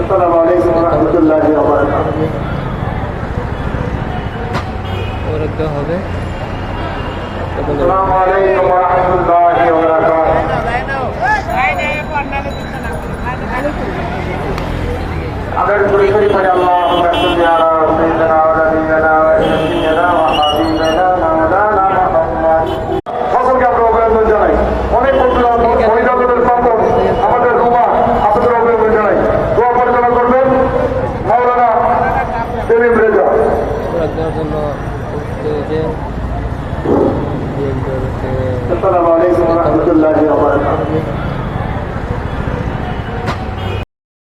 আসসালামু আলাইকুম ওয়া রাহমাতুল্লাহি ওয়া বারাকাতুহু। হবে আসসালামু আলাইকুম ওয়া রাহমাতুল্লাহি ওয়া বারাকাতুহু। আগের পরিচয় করে আল্লাহ